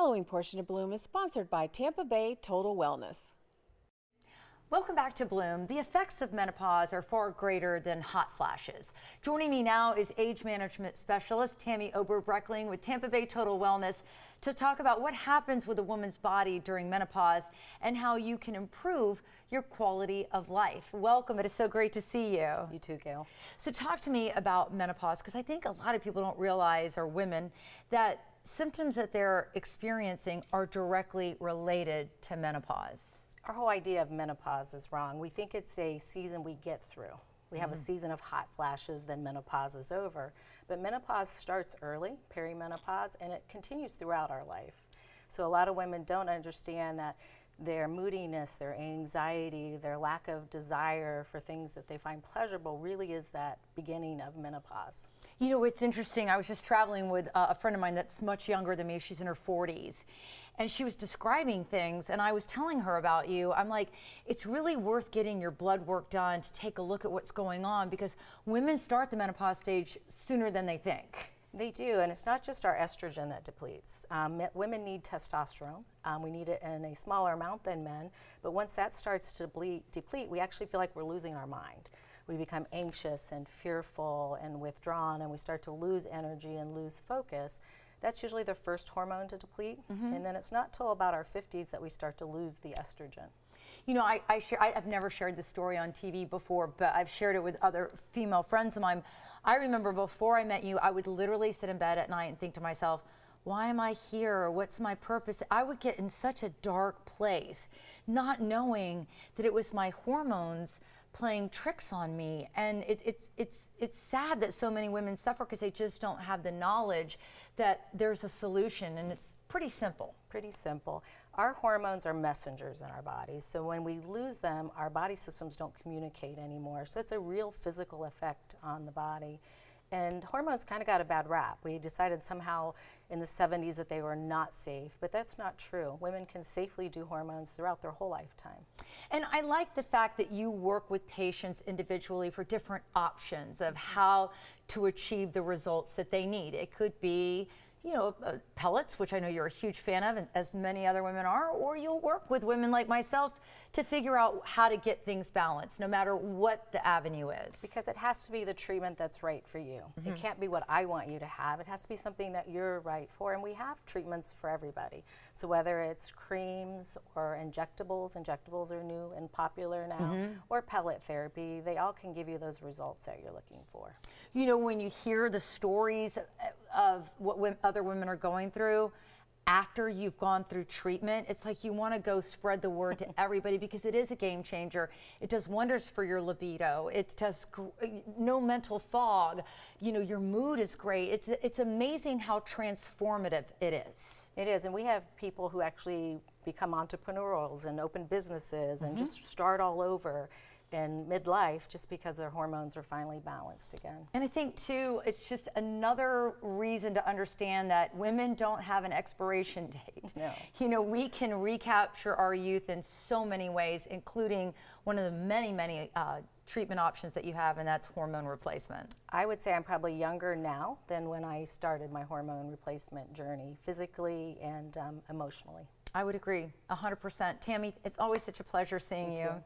following portion of Bloom is sponsored by Tampa Bay Total Wellness. Welcome back to Bloom. The effects of menopause are far greater than hot flashes. Joining me now is age management specialist Tammy Oberbreckling with Tampa Bay Total Wellness to talk about what happens with a woman's body during menopause and how you can improve your quality of life. Welcome. It is so great to see you. You too, Gail. So talk to me about menopause, because I think a lot of people don't realize, or women, that symptoms that they're experiencing are directly related to menopause. Our whole idea of menopause is wrong. We think it's a season we get through. We have a season of hot flashes, then menopause is over. But menopause starts early, perimenopause, and it continues throughout our life. So a lot of women don't understand that their moodiness, their anxiety, their lack of desire for things that they find pleasurable really is that beginning of menopause. You know, it's interesting. I was just traveling with a friend of mine that's much younger than me. She's in her 40s. And she was describing things, and I was telling her about you. I'm like, it's really worth getting your blood work done to take a look at what's going on, because women start the menopause stage sooner than they think. They do, and it's not just our estrogen that depletes. Women need testosterone. We need it in a smaller amount than men, but once that starts to deplete, we actually feel like we're losing our mind. We become anxious and fearful and withdrawn, and we start to lose energy and lose focus. That's usually the first hormone to deplete, and then it's not till about our 50s that we start to lose the estrogen. You know, I've never shared this story on TV before, but I've shared it with other female friends of mine. I remember before I met you, I would literally sit in bed at night and think to myself, why am I here? What's my purpose? I would get in such a dark place, not knowing that it was my hormones playing tricks on me. And it's sad that so many women suffer because they just don't have the knowledge that there's a solution, and it's pretty simple. Pretty simple. Our hormones are messengers in our bodies, so when we lose them, our body systems don't communicate anymore. So it's a real physical effect on the body. And hormones kind of got a bad rap. We decided somehow in the 70s that they were not safe, but that's not true. Women can safely do hormones throughout their whole lifetime. And I like the fact that you work with patients individually for different options of how to achieve the results that they need. It could be, you know, pellets, which I know you're a huge fan of, and as many other women are, or you'll work with women like myself to figure out how to get things balanced, no matter what the avenue is. Because it has to be the treatment that's right for you. It can't be what I want you to have. It has to be something that you're right for, and we have treatments for everybody. So whether it's creams or injectables are new and popular now, or pellet therapy, they all can give you those results that you're looking for. You know, when you hear the stories of what other women are going through after you've gone through treatment, it's like you want to go spread the word to everybody, because it is a game changer. It does wonders for your libido. It does no mental fog. You know, your mood is great. It's amazing how transformative it is. It is, and we have people who actually become entrepreneurs and open businesses and just start all over in midlife just because their hormones are finally balanced again. And I think too, it's just another reason to understand that women don't have an expiration date. No. You know, we can recapture our youth in so many ways, including one of the many treatment options that you have, and that's hormone replacement. I would say I'm probably younger now than when I started my hormone replacement journey, physically and emotionally. I would agree, 100%. Tammy, it's always such a pleasure seeing you. Too.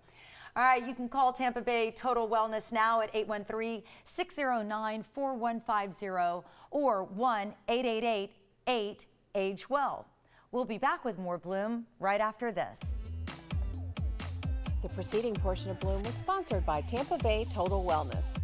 All right, you can call Tampa Bay Total Wellness now at 813-609-4150 or 1-888-8-AGE-WELL. We'll be back with more Bloom right after this. The preceding portion of Bloom was sponsored by Tampa Bay Total Wellness.